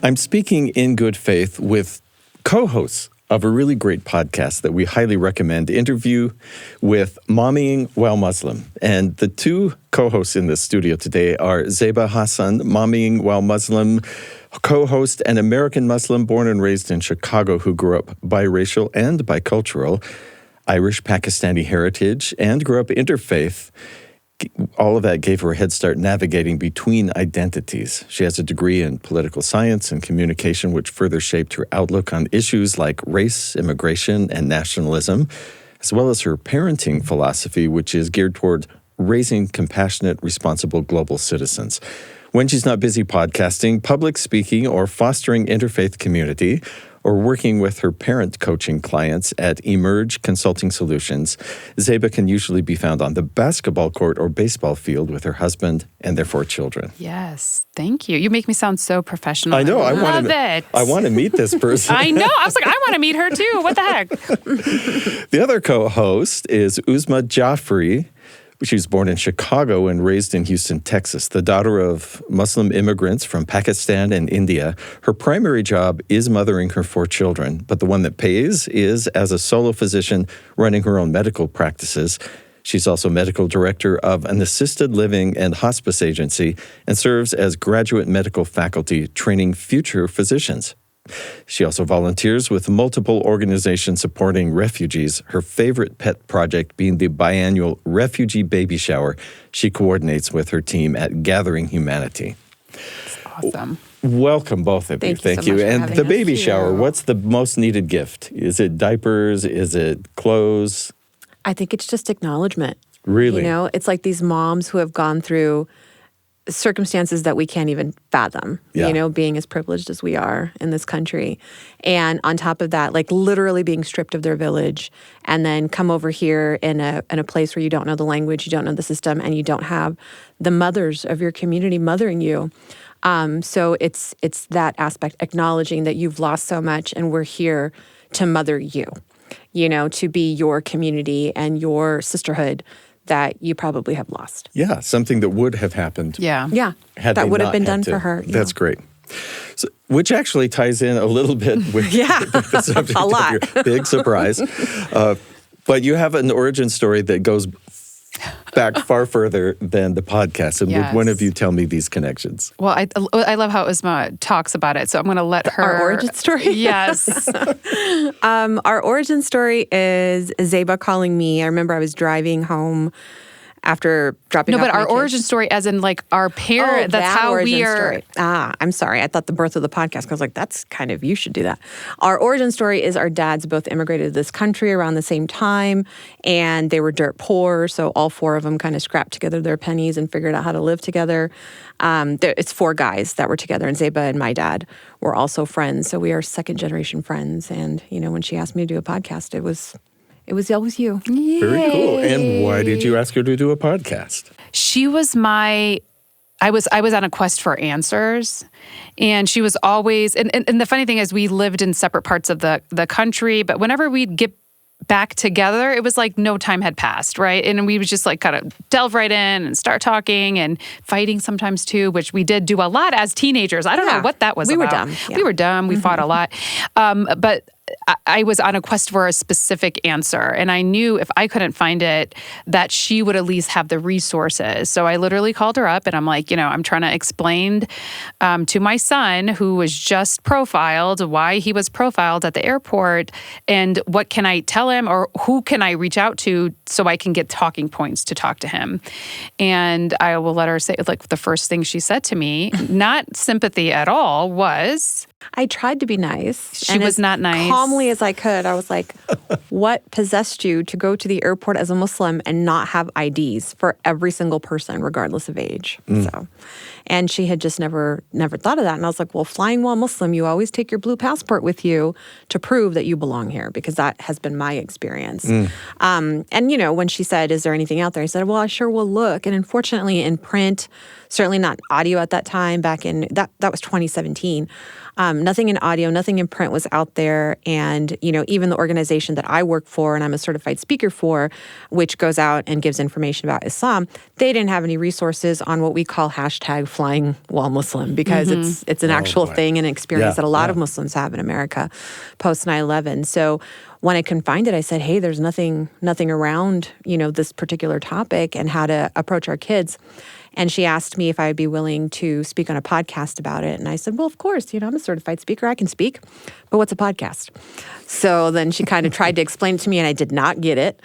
I'm speaking in good faith with co-hosts of a really great podcast that we highly recommend, Interview with Mommying While Muslim. And the two co-hosts in this studio today are Zeba Hassan, Mommying While Muslim co-host, an American Muslim born and raised in Chicago who grew up biracial and bicultural, Irish Pakistani heritage, and grew up interfaith. All of that gave her a head start navigating between identities. She has a degree in political science and communication, which further shaped her outlook on issues like race, immigration, and nationalism, as well as her parenting philosophy, which is geared toward raising compassionate, responsible global citizens. When she's not busy podcasting, public speaking, or fostering interfaith community, or working with her parent coaching clients at Emerge Consulting Solutions, Zeba can usually be found on the basketball court or baseball field with her husband and their 4 children. Yes, thank you. You make me sound so professional. I know. I love it. I want to meet this person. I know. I was like, I want to meet her too. What the heck? The other co-host is Uzma Jaffrey. She was born in Chicago and raised in Houston, Texas, the daughter of Muslim immigrants from Pakistan and India. Her primary job is mothering her 4 children, but the one that pays is as a solo physician running her own medical practices. She's also medical director of an assisted living and hospice agency and serves as graduate medical faculty training future physicians. She also volunteers with multiple organizations supporting refugees, her favorite pet project being the biannual refugee baby shower she coordinates with her team at Gathering Humanity. That's awesome. Welcome, both of you. Thank you so much for And having the us. baby shower, what's the most needed gift? Is it diapers? Is it clothes? I think it's just acknowledgement. Really? You know, it's like these moms who have gone through circumstances that we can't even fathom, Yeah. you know, being as privileged as we are in this country. And on top of that, like literally being stripped of their village and then come over here in a place where you don't know the language, you don't know the system, and you don't have the mothers of your community mothering you. So it's that aspect, acknowledging that you've lost so much and we're here to mother you, you know, to be your community and your sisterhood that you probably have lost. Yeah, something that would have happened. Yeah. Yeah, Had that they would have not been had done to. for her. That's great. So, which actually ties in a little bit with the subject a lot. of your big surprise. But you have an origin story that goes back far further than the podcast. And would one of you tell me these connections? Well, I love how Uzma talks about it, so I'm going to let her. Our origin story? Yes. Our origin story is Zeba calling me. I remember I was driving home after dropping off No, but my our kids. origin story, as in like our parent, that's how origin we are. story. I'm sorry. I thought the birth of the podcast, 'cause I was like, that's kind of, you should do that. Our origin story is our dads both immigrated to this country around the same time, and they were dirt poor, so all 4 of them kind of scrapped together their pennies and figured out how to live together. It's 4 guys that were together, and Zeba and my dad were also friends, so we are second-generation friends. And, you know, when she asked me to do a podcast, it was always you. Very cool. And why did you ask her to do a podcast? She was I was on a quest for answers, and she was always, and the funny thing is we lived in separate parts of the country, but whenever we'd get back together, it was like no time had passed, right? And we would just like kind of delve right in and start talking and fighting sometimes too, which we did do a lot as teenagers. I don't know what that was about. We were dumb. Yeah. We were dumb. We fought a lot. But I was on a quest for a specific answer, and I knew if I couldn't find it, that she would at least have the resources. So I literally called her up, and I'm like, you know, I'm trying to explain to my son, who was just profiled, why he was profiled at the airport, and what can I tell him, or who can I reach out to so I can get talking points to talk to him. And I will let her say, like, the first thing she said to me, not sympathy at all, was... I tried to be nice. She was not nice. Calmly as I could, I was like, what possessed you to go to the airport as a Muslim and not have IDs for every single person, regardless of age? So, and she had just never thought of that. And I was like, well, flying while Muslim, you always take your blue passport with you to prove that you belong here, because that has been my experience. And, you know, when she said, is there anything out there? I said, well, I sure will look. And unfortunately, in print, certainly not audio at that time, back in, that was 2017. Nothing in audio, nothing in print was out there. And, you know, even the organization that I work for and I'm a certified speaker for, which goes out and gives information about Islam, they didn't have any resources on what we call hashtag flying wall Muslim, because it's an actual thing and experience that a lot of Muslims have in America post 9/11. So when I confined it, I said, hey, there's nothing around, this particular topic and how to approach our kids. And she asked me if I would be willing to speak on a podcast about it. And I said, well, of course, I'm a certified speaker. I can speak. But what's a podcast? So then she kind of tried to explain it to me, and I did not get it.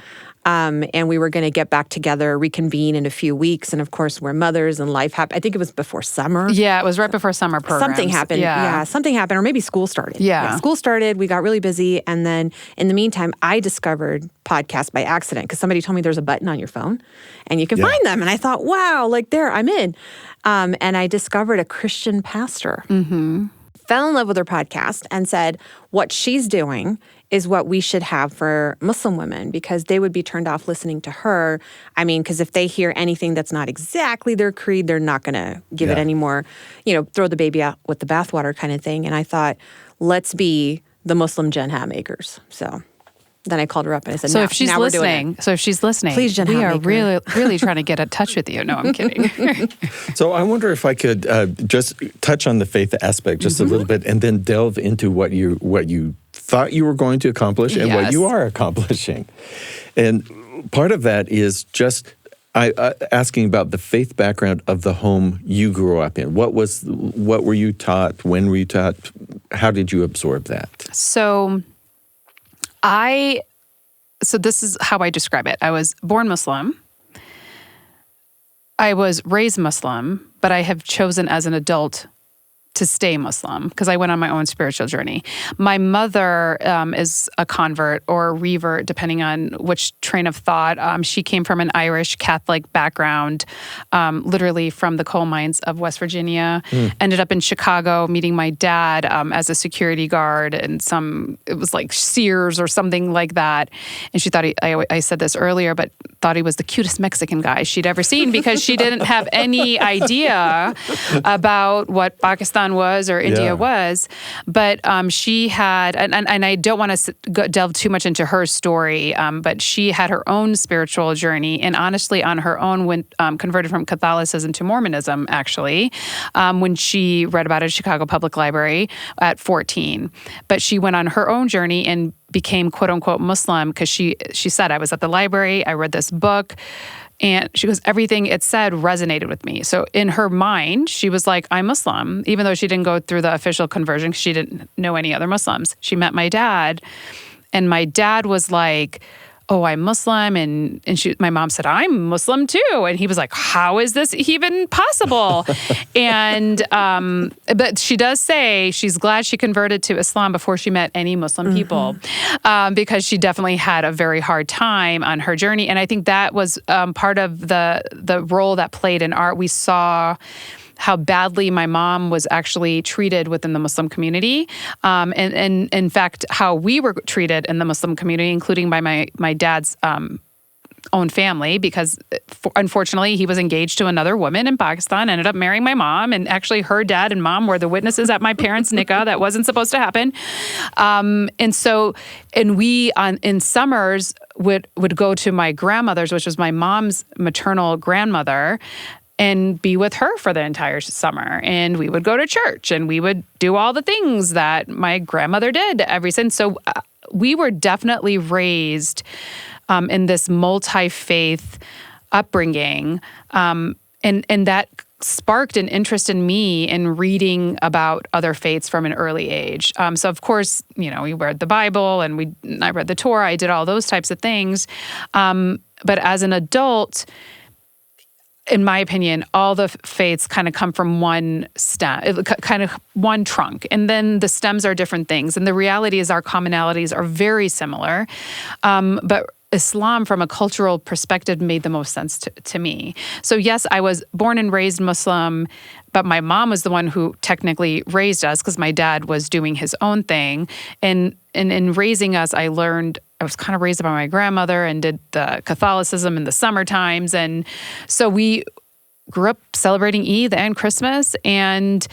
And we were going to get back together, reconvene in a few weeks. And of course, we're mothers and life happened. I think it was before summer. Yeah, it was right before summer programs. Something happened. Yeah, something happened. Or maybe school started. Yeah. School started. We got really busy. And then in the meantime, I discovered podcasts by accident because somebody told me there's a button on your phone and you can find them. And I thought, wow, there, I'm in. And I discovered a Christian pastor. Fell in love with her podcast and said, what she's doing is what we should have for Muslim women, because they would be turned off listening to her. I mean, because if they hear anything that's not exactly their creed, they're not going to give it any more, throw the baby out with the bathwater kind of thing. And I thought, let's be the Muslim Jen hat makers. So then I called her up and I said, if she's listening, please, Jen, we are really trying to get in touch with you. No, I'm kidding. So I wonder if I could just touch on the faith aspect just a little bit, and then delve into what you thought you were going to accomplish and what you are accomplishing. And part of that is just asking about the faith background of the home you grew up in. What were you taught? When were you taught? How did you absorb that? So this is how I describe it. I was born Muslim. I was raised Muslim, but I have chosen as an adult to stay Muslim because I went on my own spiritual journey. My mother is a convert or a revert, depending on which train of thought. She came from an Irish Catholic background, literally from the coal mines of West Virginia. Ended up in Chicago meeting my dad as a security guard and it was like Sears or something like that. And she thought, I said this earlier, but thought he was the cutest Mexican guy she'd ever seen because she didn't have any idea about what Pakistan was or India was. But she had, and I don't want to delve too much into her story, but she had her own spiritual journey, and honestly on her own went converted from Catholicism to Mormonism, actually, when she read about it at Chicago Public Library at 14. But she went on her own journey and became quote unquote Muslim because she said, I was at the library, I read this book, and she goes, everything it said resonated with me. So in her mind, she was like, I'm Muslim, even though she didn't go through the official conversion because she didn't know any other Muslims. She met my dad, and my dad was like, oh, I'm Muslim. And my mom said, I'm Muslim too. And he was like, how is this even possible? And, but she does say she's glad she converted to Islam before she met any Muslim people, because she definitely had a very hard time on her journey. And I think that was part of the role that played in art. We saw how badly my mom was actually treated within the Muslim community. And in fact, how we were treated in the Muslim community, including by my dad's own family, because unfortunately he was engaged to another woman in Pakistan, ended up marrying my mom, and actually her dad and mom were the witnesses at my parents' nikah. That wasn't supposed to happen. And we in summers would go to my grandmother's, which was my mom's maternal grandmother, and be with her for the entire summer. And we would go to church and we would do all the things that my grandmother did every since. So we were definitely raised in this multi-faith upbringing. And that sparked an interest in me in reading about other faiths from an early age. So of course, we read the Bible and I read the Torah. I did all those types of things. But as an adult, in my opinion, all the faiths kind of come from one stem, kind of one trunk. And then the stems are different things. And the reality is our commonalities are very similar. But Islam, from a cultural perspective, made the most sense to me. So yes, I was born and raised Muslim, but my mom was the one who technically raised us because my dad was doing his own thing. And in raising us, I was kind of raised by my grandmother and did the Catholicism in the summer times. And so we grew up celebrating Eid and Christmas and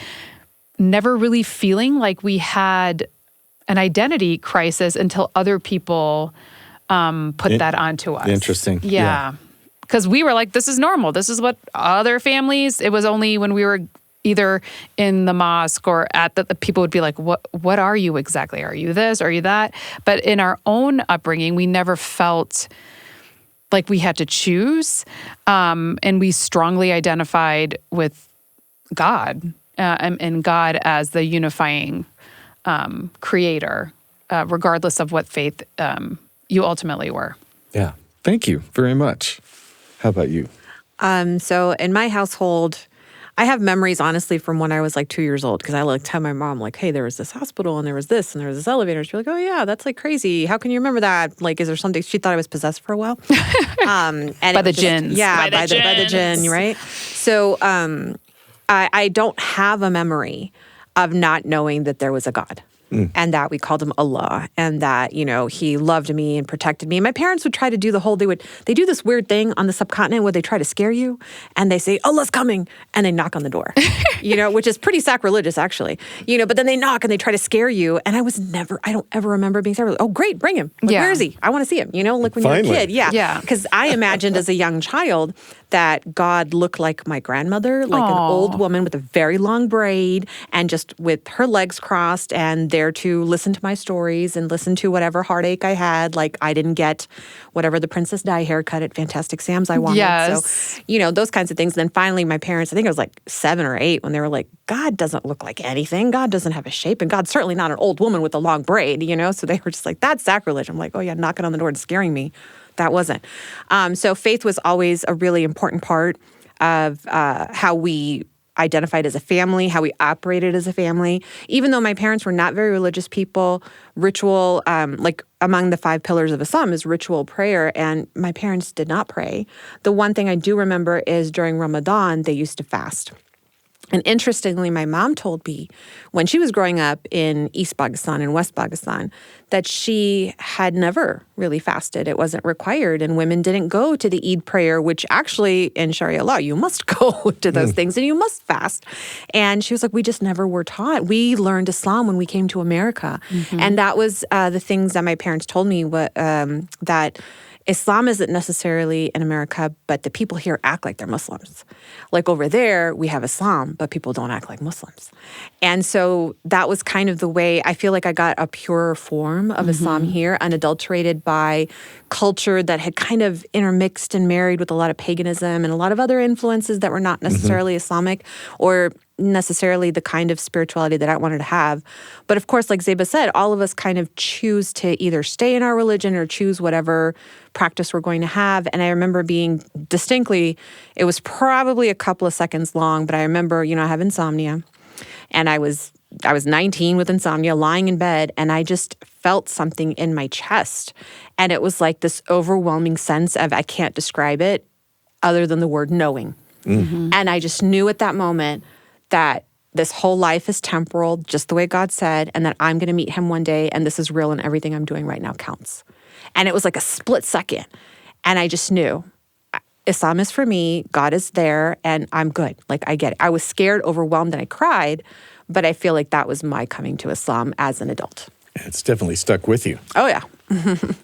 never really feeling like we had an identity crisis until other people put that onto us. Interesting. Yeah. because we were like, this is normal. This is what other families, it was only when we were either in the mosque or at the people would be like, what are you exactly? Are you this? Are you that? But in our own upbringing, we never felt like we had to choose. And we strongly identified with God and God as the unifying creator, regardless of what faith you ultimately were. Yeah. Thank you very much. How about you? So in my household, I have memories, honestly, from when I was like 2 years old, because I like tell my mom, like, hey, there was this hospital and there was this and there was this elevator. She'd be like, oh, yeah, that's like crazy. How can you remember that? Like, is there something? She thought I was possessed for a while. And by the jinns. Yeah, by the jinn, right? So I don't have a memory of not knowing that there was a God. And that we called him Allah, and that, you know, he loved me and protected me. And my parents would try to do they do this weird thing on the subcontinent where they try to scare you, and they say, Allah's coming, and they knock on the door, you know, which is pretty sacrilegious, actually, you know, but then they knock and they try to scare you. And I don't ever remember being scared. Oh, great, bring him. Like, where is he? I want to see him, you know, like when you're a kid. Yeah. Because I imagined as a young child that God looked like my grandmother, like an old woman with a very long braid and just with her legs crossed and there to listen to my stories and listen to whatever heartache I had. Like I didn't get whatever the Princess Di haircut at Fantastic Sam's I wanted. Yes. So, you know, those kinds of things. And then finally my parents, I think I was like 7 or 8 when they were like, God doesn't look like anything. God doesn't have a shape. And God's certainly not an old woman with a long braid, you know? So they were just like, that's sacrilege. I'm like, oh yeah, knocking on the door and scaring me. That wasn't. So faith was always a really important part of how we identified as a family, how we operated as a family. Even though my parents were not very religious people, ritual, like among the 5 pillars of Islam is ritual prayer, and my parents did not pray. The one thing I do remember is during Ramadan, they used to fast. And interestingly, my mom told me when she was growing up in East Pakistan and West Pakistan that she had never really fasted. It wasn't required, and women didn't go to the Eid prayer, which actually in Sharia law, you must go to those things and you must fast. And she was like, we just never were taught. We learned Islam when we came to America. And that was the things that my parents told me, that Islam isn't necessarily in America, but the people here act like they're Muslims. Like over there, we have Islam, but people don't act like Muslims. And so that was kind of the way I feel like I got a purer form of Islam here, unadulterated by culture that had kind of intermixed and married with a lot of paganism and a lot of other influences that were not necessarily Islamic or necessarily the kind of spirituality that I wanted to have. But of course, like Zeba said, all of us kind of choose to either stay in our religion or choose whatever practice we're going to have. And I remember being distinctly, it was probably a couple of seconds long, but I remember, you know, I have insomnia. And I was 19 with insomnia, lying in bed, and I just felt something in my chest. And it was like this overwhelming sense of, I can't describe it other than the word knowing. And I just knew at that moment that this whole life is temporal, just the way God said, and that I'm going to meet him one day, and this is real, and everything I'm doing right now counts. And it was like a split second. And I just knew, Islam is for me, God is there, and I'm good. Like, I get it. I was scared, overwhelmed, and I cried, but I feel like that was my coming to Islam as an adult. It's definitely stuck with you. Oh, yeah.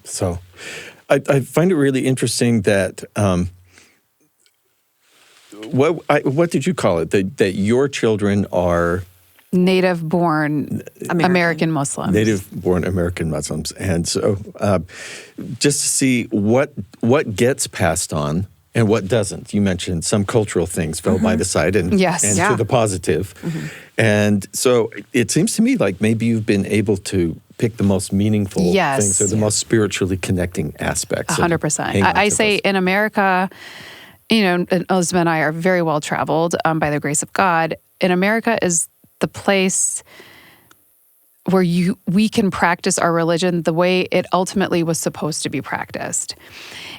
So I find it really interesting that, what did you call it? That your children are native-born American Muslims. Native-born American Muslims. And so just to see what gets passed on and what doesn't. You mentioned some cultural things fell by the side and to the positive. And so it seems to me like maybe you've been able to pick the most meaningful things or the most spiritually connecting aspects. 100%. I say in America, you know, Elizabeth and I are very well traveled by the grace of God. In America is the place where we can practice our religion the way it ultimately was supposed to be practiced.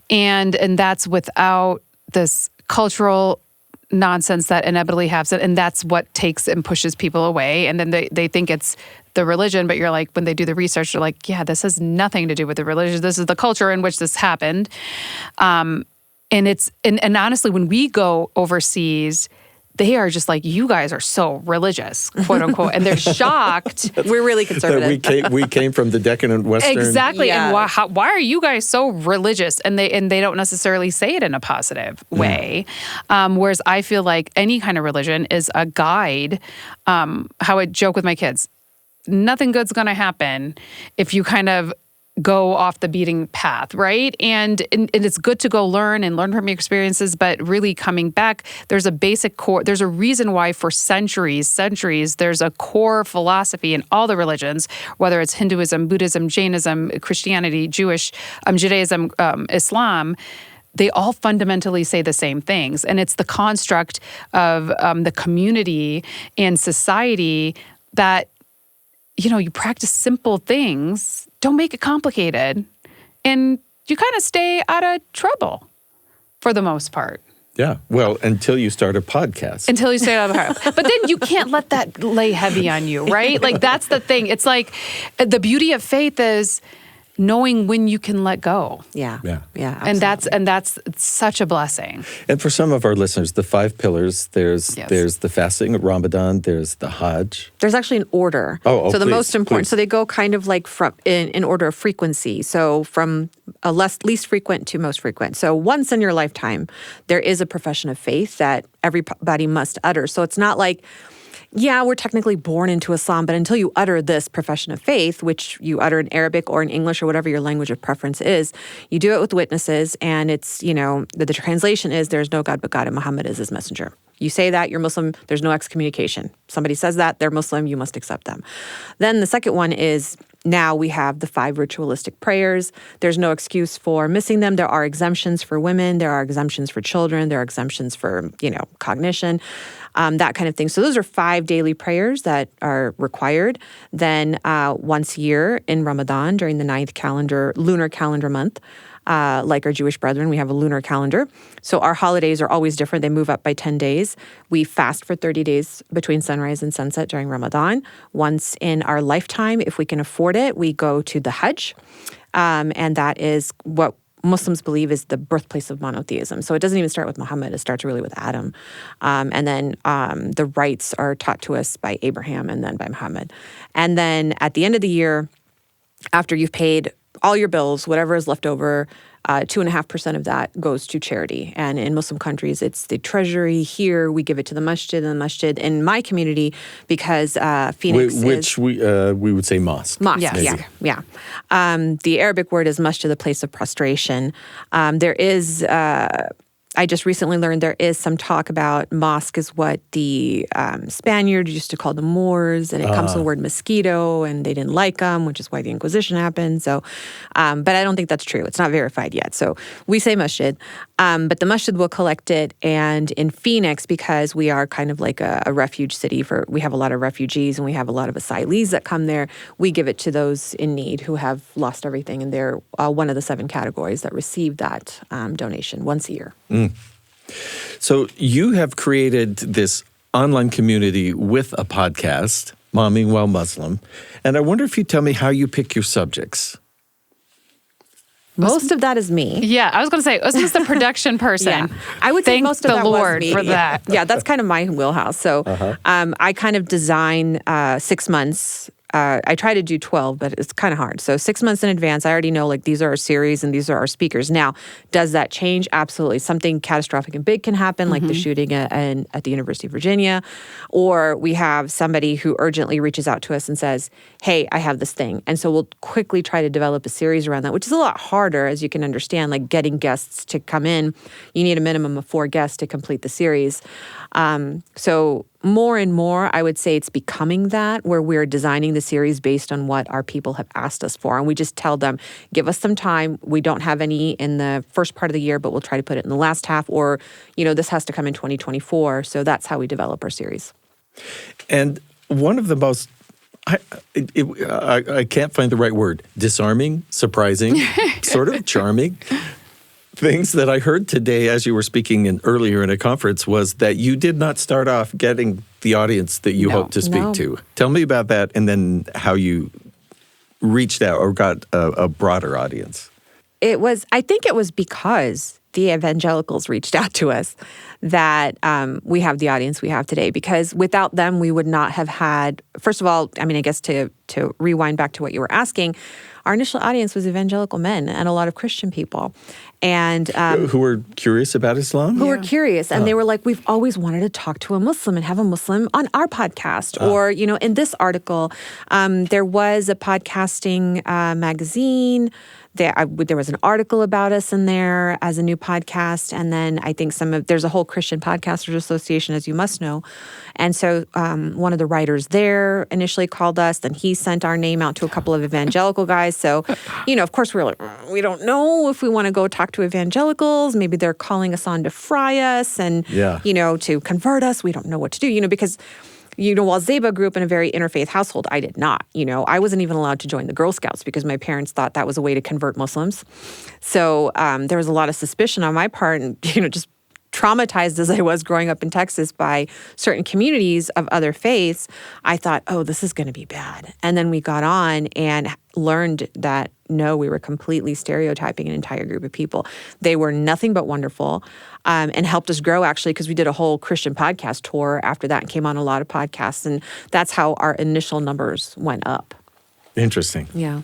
And that's without this cultural nonsense that inevitably happens. And that's what takes and pushes people away. And then they think it's the religion, but you're like, when they do the research, they're like, yeah, this has nothing to do with the religion. This is the culture in which this happened. And honestly, when we go overseas, they are just like, you guys are so religious, quote unquote, and they're shocked. We're really conservative. we came from the decadent Western. Exactly. Yeah. And why are you guys so religious? And they don't necessarily say it in a positive way. Whereas I feel like any kind of religion is a guide. How I joke with my kids, nothing good's going to happen if you kind of go off the beating path, right? And it's good to go learn from your experiences, but really coming back, there's a basic core, there's a reason why for centuries, there's a core philosophy in all the religions, whether it's Hinduism, Buddhism, Jainism, Christianity, Jewish, Judaism, Islam. They all fundamentally say the same things. And it's the construct of the community and society that, you practice simple things. Don't make it complicated. And you kind of stay out of trouble for the most part. Yeah. Well, until you start a podcast. Until you stay out of the But then you can't let that lay heavy on you, right? Like, that's the thing. It's like the beauty of faith is knowing when you can let go. Yeah. And that's such a blessing. And for some of our listeners, the 5 pillars, there's the fasting, Ramadan, there's the Hajj. There's actually an order. So the most important. So they go kind of like from in order of frequency. So from least frequent to most frequent. So once in your lifetime, there is a profession of faith that everybody must utter. So it's not like, yeah, we're technically born into Islam, but until you utter this profession of faith, which you utter in Arabic or in English or whatever your language of preference is, you do it with witnesses, and it's, the translation is, there's no God but God, and Muhammad is his messenger. You say that, you're Muslim, there's no excommunication. Somebody says that, they're Muslim, you must accept them. Then the second one is, now we have the 5 ritualistic prayers. There's no excuse for missing them. There are exemptions for women. There are exemptions for children. There are exemptions for, cognition, that kind of thing. So those are 5 daily prayers that are required. Then once a year in Ramadan, during the 9th lunar calendar month, like our Jewish brethren, we have a lunar calendar. So our holidays are always different. They move up by 10 days. We fast for 30 days between sunrise and sunset during Ramadan. Once in our lifetime, if we can afford it, we go to the Hajj. And that is what Muslims believe is the birthplace of monotheism. So it doesn't even start with Muhammad. It starts really with Adam. And then the rites are taught to us by Abraham and then by Muhammad. And then at the end of the year, after you've paid all your bills, whatever is left over, 2.5% of that goes to charity. And in Muslim countries, it's the treasury. Here, we give it to the masjid, and the masjid in my community, because Phoenix which we would say mosque. Mosque, Yes. yeah. The Arabic word is masjid, the place of prostration. There is... I just recently learned there is some talk about mosque is what the Spaniards used to call the Moors, and it comes from the word mosquito, and they didn't like them, which is why the Inquisition happened. So, but I don't think that's true. It's not verified yet. So we say masjid, but the masjid will collect it. And in Phoenix, because we are kind of like a refuge city we have a lot of refugees and we have a lot of asylees that come there, we give it to those in need who have lost everything. And they're one of the 7 categories that receive that donation once a year. So you have created this online community with a podcast, Momming While Muslim, and I wonder if you tell me how you pick your subjects. Most of that is me. Yeah, I was going to say, this is the production person. Yeah. I would say Thank most of the that Lord was me. for that. Yeah, that's kind of my wheelhouse. So I kind of design 6 months. I try to do 12, but it's kind of hard. So 6 months in advance, I already know like these are our series and these are our speakers. Now, does that change? Absolutely. Something catastrophic and big can happen, like the shooting at the University of Virginia. Or we have somebody who urgently reaches out to us and says, hey, I have this thing. And so we'll quickly try to develop a series around that, which is a lot harder, as you can understand, like getting guests to come in. You need a minimum of 4 guests to complete the series. So more and more, I would say it's becoming that, where we're designing the series based on what our people have asked us for. And we just tell them, give us some time. We don't have any in the first part of the year, but we'll try to put it in the last half, or, this has to come in 2024. So that's how we develop our series. And one of the most, I can't find the right word, disarming, surprising, sort of charming things that I heard today as you were speaking earlier in a conference was that you did not start off getting the audience that you hoped to speak to. Tell me about that, and then how you reached out or got a broader audience. I think it was because the evangelicals reached out to us that we have the audience we have today. Because without them, we would not have had, first of all, I mean, I guess to rewind back to what you were asking, our initial audience was evangelical men and a lot of Christian people. And who were curious about Islam? who were curious. And they were like, we've always wanted to talk to a Muslim and have a Muslim on our podcast. Or, you know, in this article, there was a podcasting magazine. There was an article about us in there as a new podcast. And then I think there's a whole Christian Podcasters Association, as you must know. And so one of the writers there initially called us, then he sent our name out to a couple of evangelical guys. So, you know, of course, we're like, we don't know if we want to go talk to evangelicals. Maybe they're calling us on to fry us and, you know, to convert us. We don't know what to do, you know, because... You know, while Zeba grew up in a very interfaith household, I did not. You know, I wasn't even allowed to join the Girl Scouts because my parents thought that was a way to convert Muslims. So there was a lot of suspicion on my part, and, you know, just traumatized as I was growing up in Texas by certain communities of other faiths, I thought, oh, this is going to be bad. And then we got on and learned that, no, we were completely stereotyping an entire group of people. They were nothing but wonderful. And helped us grow, actually, because we did a whole Christian podcast tour after that and came on a lot of podcasts. And that's how our initial numbers went up. Interesting. Yeah.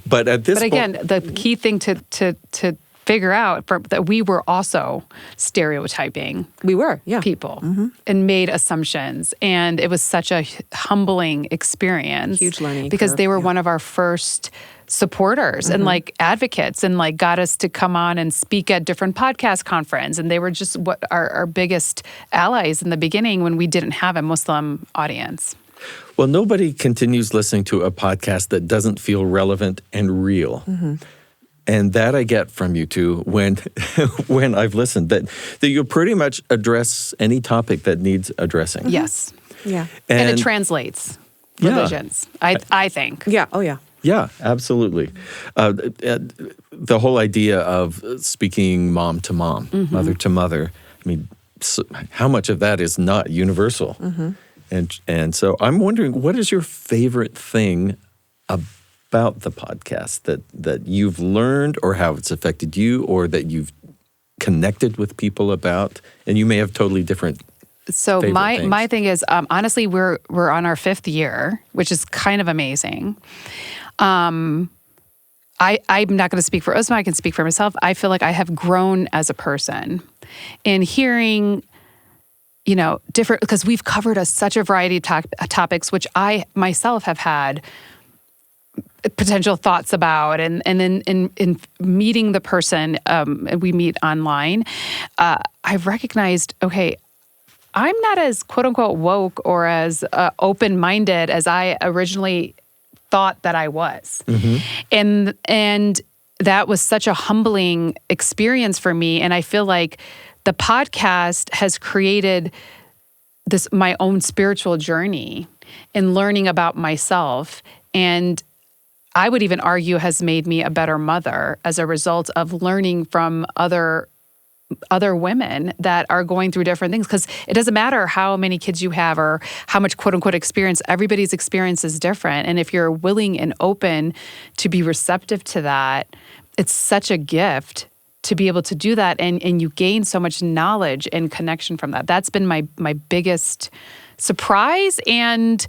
But at this But again, the key thing to figure out that we were also stereotyping people and made assumptions. And it was such a humbling experience. Huge learning because curve, they were one of our first supporters and like advocates and like got us to come on and speak at different podcast conference. And they were just what our biggest allies in the beginning when we didn't have a Muslim audience. Well, nobody continues listening to a podcast that doesn't feel relevant and real. And that I get from you two when I've listened, that you pretty much address any topic that needs addressing. Yes. Yeah. And it translates religions, I think. Yeah. Oh, yeah. Yeah, absolutely. The whole idea of speaking mom to mom, mother to mother, I mean, how much of that is not universal? And so I'm wondering, what is your favorite thing about the podcast that you've learned or how it's affected you or that you've connected with people about? And you may have totally different So my thing is, honestly, we're on our 5th year, which is kind of amazing. I'm not going to speak for Uzma. I can speak for myself. I feel like I have grown as a person in hearing, you know, different, because we've covered such a variety of topics, which I myself have had potential thoughts about. And then in meeting the person, we meet online, I've recognized, okay, I'm not as quote unquote woke or as open-minded as I originally thought that I was. And that was such a humbling experience for me. And I feel like the podcast has created my own spiritual journey in learning about myself. And I would even argue has made me a better mother as a result of learning from other women that are going through different things. Because it doesn't matter how many kids you have or how much quote unquote experience, everybody's experience is different. And if you're willing and open to be receptive to that, it's such a gift to be able to do that. And you gain so much knowledge and connection from that. That's been my biggest surprise and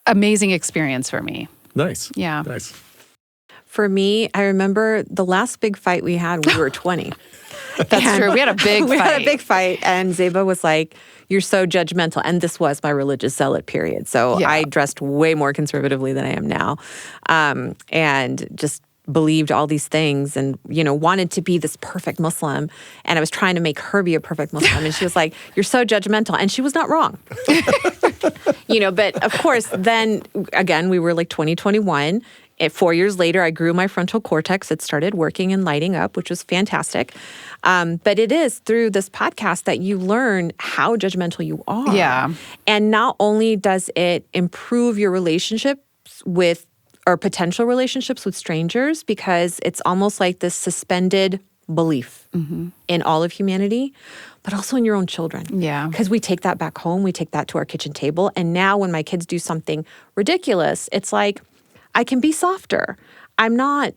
amazing experience for me. Nice. Yeah. Nice. For me, I remember the last big fight we had, we were 20. That's true. We had a big fight. We had a big fight, and Zeba was like, you're so judgmental. And this was my religious zealot period. So I dressed way more conservatively than I am now. And just believed all these things and, you know, wanted to be this perfect Muslim. And I was trying to make her be a perfect Muslim. And she was like, you're so judgmental. And she was not wrong. You know, but of course, then again, we were like 2021. 4 years later, I grew my frontal cortex. It started working and lighting up, which was fantastic. But it is through this podcast that you learn how judgmental you are. Yeah. And not only does it improve your relationships with, or potential relationships with strangers, because it's almost like this suspended belief in all of humanity, but also in your own children. Yeah. Because we take that back home, we take that to our kitchen table. And now when my kids do something ridiculous, it's like, I can be softer. I'm not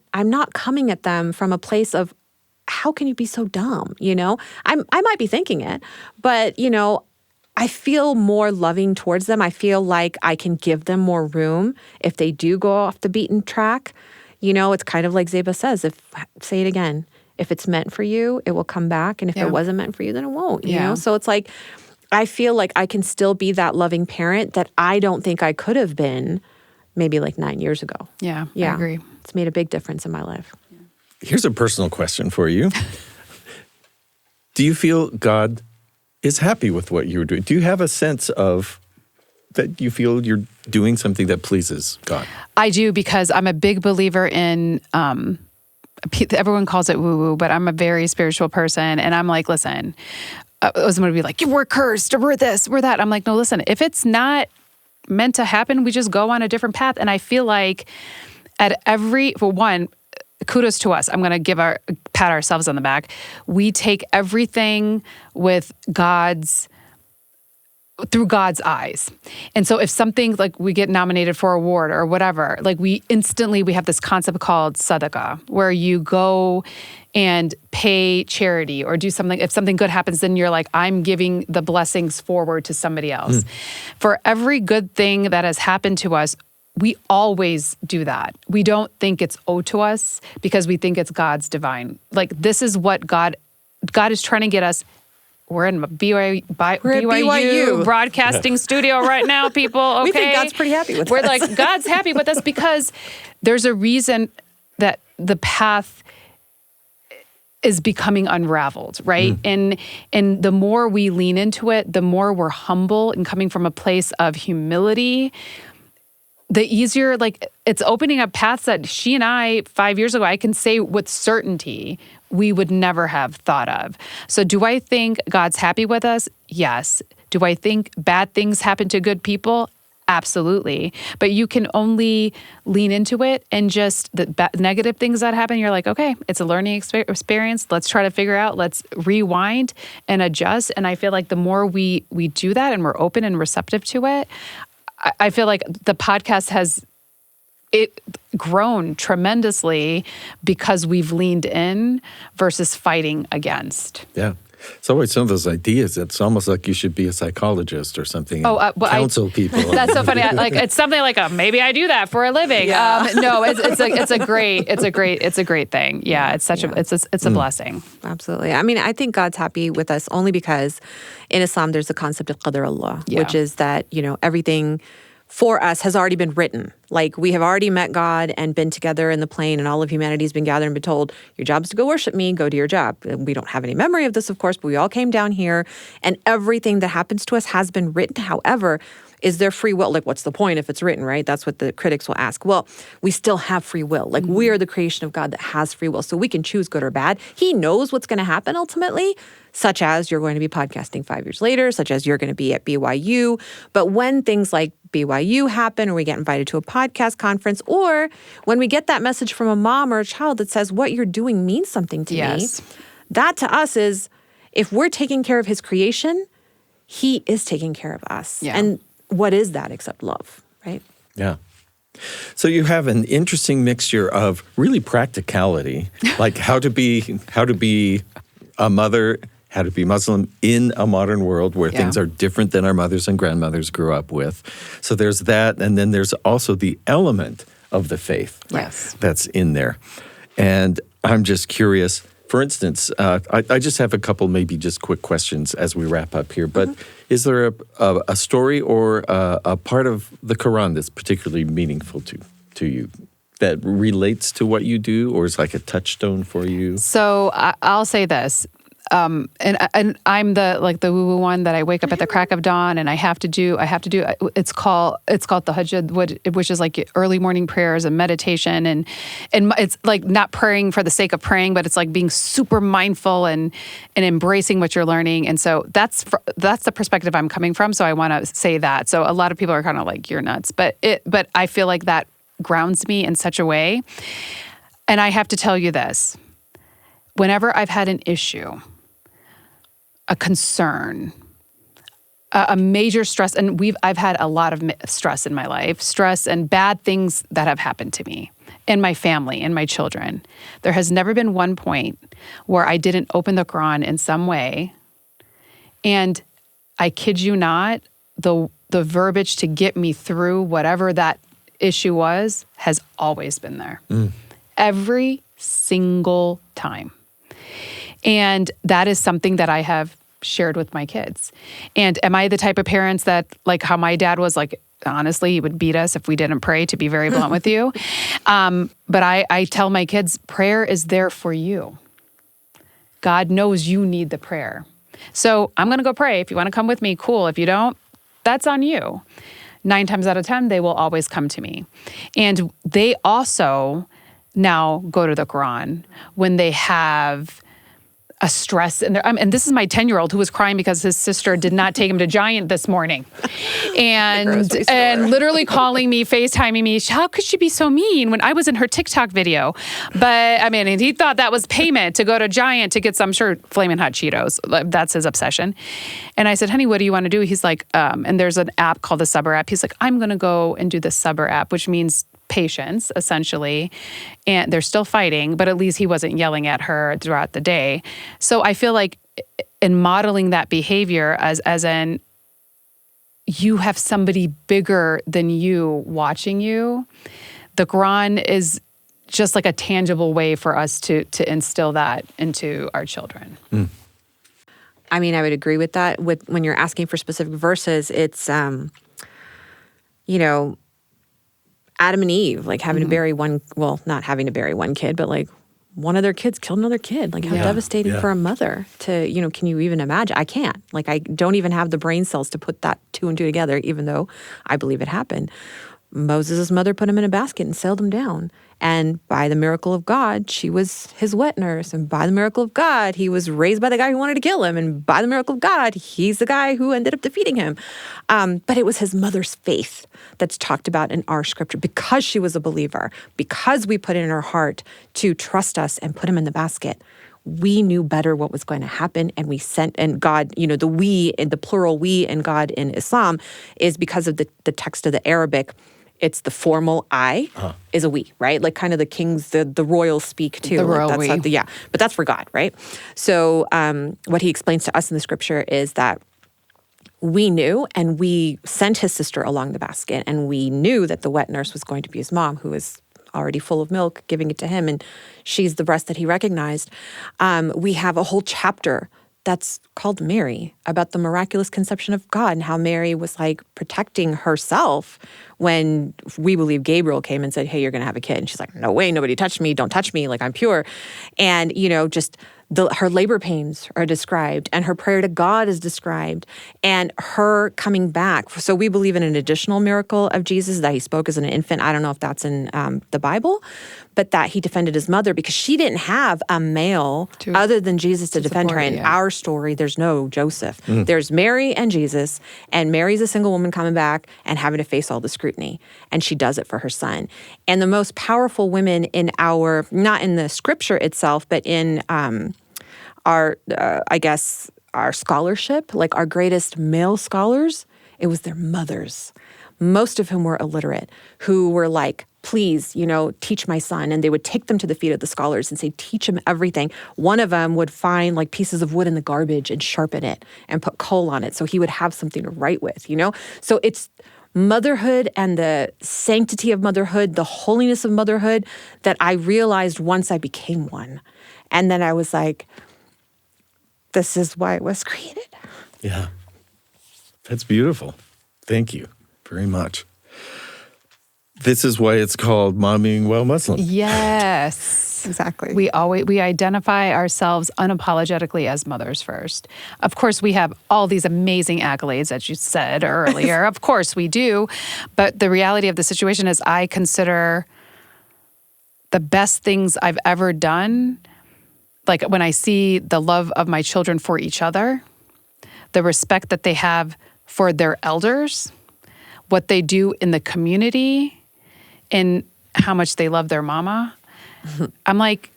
coming at them from a place of how can you be so dumb? I might be thinking it, but I feel more loving towards them. I feel like I can give them more room if they do go off the beaten track. It's kind of like Zeba says, say it again, if it's meant for you, it will come back. And if it wasn't meant for you, then it won't, you know? So it's like, I feel like I can still be that loving parent that I don't think I could have been maybe like 9 years ago. Yeah, I agree. It's made a big difference in my life. Here's a personal question for you. Do you feel God is happy with what you're doing? Do you have a sense of that you feel you're doing something that pleases God? I do, because I'm a big believer in, everyone calls it woo-woo, but I'm a very spiritual person. And I'm like, listen, I was going to be like, we're cursed, or we're this, we're that. I'm like, no, listen, if it's not meant to happen, we just go on a different path. And I feel like for one, kudos to us. I'm going to pat ourselves on the back. We take everything with through God's eyes. And so if something like we get nominated for an award or whatever, like we have this concept called sadaqah, where you go and pay charity or do something. If something good happens, then you're like, I'm giving the blessings forward to somebody else. For every good thing that has happened to us, we always do that. We don't think it's owed to us because we think it's God's divine. Like, this is what God is trying to get us. We're in BYU broadcasting studio right now, people. Okay? We think God's pretty happy with us. We're like, God's happy with us because there's a reason that the path is becoming unraveled, right? And the more we lean into it, the more we're humble and coming from a place of humility, the easier, like, it's opening up paths that she and I, 5 years ago, I can say with certainty, we would never have thought of. So do I think God's happy with us? Yes. Do I think bad things happen to good people? Absolutely. But you can only lean into it, and just the negative things that happen, you're like, okay, it's a learning experience. Let's try to figure out, let's rewind and adjust. And I feel like the more we do that and we're open and receptive to it, I feel like the podcast has grown tremendously because we've leaned in versus fighting against. Yeah. It's always some of those ideas. It's almost like you should be a psychologist or something. Counsel people. That's so funny. It's something like maybe I do that for a living. Yeah. No, it's a great thing. Yeah, it's a blessing. Absolutely. I mean, I think God's happy with us only because in Islam there's the concept of qadar Allah, which is that everything for us has already been written. Like, we have already met God and been together in the plane, and all of humanity has been gathered and been told, your job is to go worship me, go do your job. We don't have any memory of this, of course, but we all came down here, and everything that happens to us has been written. However, is there free will? Like, what's the point if it's written, right? That's what the critics will ask. Well, we still have free will. Like, we are the creation of God that has free will. So we can choose good or bad. He knows what's going to happen ultimately, such as you're going to be podcasting 5 years later, such as you're going to be at BYU. But when things like BYU happen, or we get invited to a podcast conference, or when we get that message from a mom or a child that says, what you're doing means something to me, that to us is, if we're taking care of his creation, he is taking care of us. Yeah. And what is that except love, right? Yeah. So you have an interesting mixture of really practicality, like how to be a mother, how to be Muslim in a modern world where things are different than our mothers and grandmothers grew up with. So there's that, and then there's also the element of the faith that's in there. And I'm just curious, for instance, I just have a couple maybe just quick questions as we wrap up here, but is there a story or a part of the Quran that's particularly meaningful to you, that relates to what you do, or is like a touchstone for you? So I'll say this. And I'm the woo-woo one that I wake up at the crack of dawn and I have to do. It's called the Tahajjud, which is like early morning prayers and meditation, and it's like not praying for the sake of praying, but it's like being super mindful and embracing what you're learning. And so that's the perspective I'm coming from. So I want to say that. So a lot of people are kind of like, you're nuts, but I feel like that grounds me in such a way. And I have to tell you this: whenever I've had an issue, a concern, a major stress, and I've had a lot of stress in my life, stress and bad things that have happened to me, in my family, in my children. There has never been one point where I didn't open the Quran in some way, and I kid you not, the verbiage to get me through whatever that issue was has always been there. Every single time. And that is something that I have shared with my kids. And am I the type of parents that, like how my dad was, like, honestly, he would beat us if we didn't pray, to be very blunt with you. But I tell my kids, prayer is there for you. God knows you need the prayer. So I'm going to go pray. If you want to come with me, cool. If you don't, that's on you. 9 times out of 10, they will always come to me. And they also now go to the Quran when they have a stress in their, and this is my 10-year-old who was crying because his sister did not take him to Giant this morning. And literally calling me, FaceTiming me, how could she be so mean when I was in her TikTok video? But I mean, he thought that was payment to go to Giant to get some, sure, Flamin' Hot Cheetos. That's his obsession. And I said, honey, what do you want to do? He's like, and there's an app called the Sabr app. He's like, I'm going to go and do the Sabr app, which means patience, essentially. And they're still fighting, but at least he wasn't yelling at her throughout the day. So I feel like in modeling that behavior as in you have somebody bigger than you watching you, the Quran is just like a tangible way for us to instill that into our children. I mean, I would agree with that. When you're asking for specific verses, it's, Adam and Eve, like having to bury not having to bury one kid, but like one of their kids killed another kid. Like how devastating for a mother to, can you even imagine? I can't. Like I don't even have the brain cells to put that 2 and 2 together, even though I believe it happened. Moses' mother put him in a basket and sailed him down. And by the miracle of God, she was his wet nurse. And by the miracle of God, he was raised by the guy who wanted to kill him. And by the miracle of God, he's the guy who ended up defeating him. But it was his mother's faith that's talked about in our scripture, because she was a believer, because we put it in her heart to trust us and put him in the basket. We knew better what was going to happen, and we sent, and God, the we, and the plural we and God in Islam is because of the text of the Arabic. It's the formal I is a we, right? Like kind of the kings, the royals speak too. The royal that's we. But that's for God, right? So what he explains to us in the scripture is that we knew, and we sent his sister along the basket, and we knew that the wet nurse was going to be his mom, who was already full of milk, giving it to him, and she's the breast that he recognized. We have a whole chapter that's called Mary, about the miraculous conception of God and how Mary was like protecting herself when we believe Gabriel came and said, hey, you're going to have a kid. And she's like, no way, nobody touched me. Don't touch me. Like I'm pure. And, just her labor pains are described, and her prayer to God is described, and her coming back. So we believe in an additional miracle of Jesus that he spoke as an infant. I don't know if that's in the Bible, but that he defended his mother because she didn't have a male other than Jesus to defend her. In our story, there's no Joseph. There's Mary and Jesus, and Mary's a single woman coming back and having to face all the scrutiny, and she does it for her son. And the most powerful women in our, not in the scripture itself, but in our scholarship, like our greatest male scholars, it was their mothers, most of whom were illiterate, who were like, please, teach my son. And they would take them to the feet of the scholars and say, teach him everything. One of them would find like pieces of wood in the garbage and sharpen it and put coal on it so he would have something to write with, So it's motherhood and the sanctity of motherhood, the holiness of motherhood that I realized once I became one. And then I was like, this is why it was created. Yeah. That's beautiful. Thank you very much. This is why it's called Mommying Well Muslim. Yes, exactly. We identify ourselves unapologetically as mothers first. Of course, we have all these amazing accolades that you said earlier. Of course we do. But the reality of the situation is I consider the best things I've ever done, like when I see the love of my children for each other, the respect that they have for their elders, what they do in the community, and how much they love their mama. I'm like,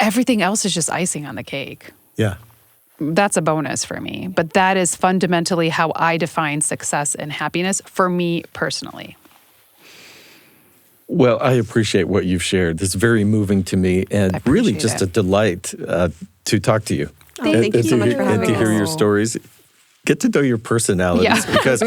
everything else is just icing on the cake. Yeah. that's a bonus for me. But that is fundamentally how I define success and happiness for me personally. Well, I appreciate what you've shared. It's very moving to me and really just a delight to talk to you. Thank you so much for having us. And to hear your stories. Get to know your personalities because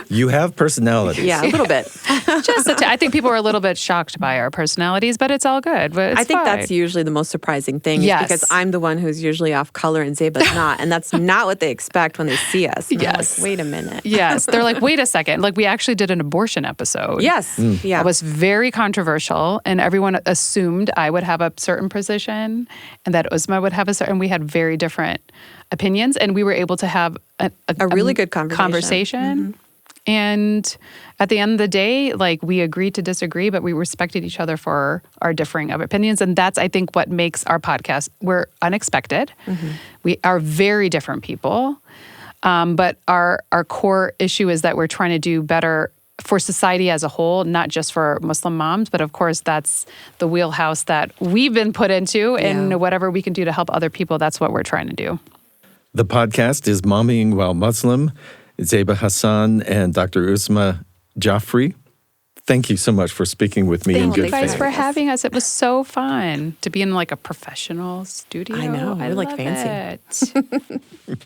you have personalities. Yeah, a little bit. I think people are a little bit shocked by our personalities, but it's all good. But I think that's usually the most surprising thing is because I'm the one who's usually off color and Zeba's not. And that's not what they expect when they see us. And yes. Like, wait a minute. Yes. They're like, wait a second. Like we actually did an abortion episode. Yes. Yeah. It was very controversial and everyone assumed I would have a certain position and that Uzma would have a certain, we had very different opinions and we were able to have a really good conversation. And at the end of the day, like we agreed to disagree, but we respected each other for our differing of opinions. And that's, I think, what makes our podcast, we're unexpected. We are very different people. But our core issue is that we're trying to do better for society as a whole, not just for Muslim moms, but of course that's the wheelhouse that we've been put into and whatever we can do to help other people, that's what we're trying to do. The podcast is Mommying While Muslim. Zeba Hassan and Dr. Uzma Jaffrey. Thank you so much for speaking with me in good faith. Thank you guys for having us. It was so fun to be in like a professional studio. I know. We're like fancy. It.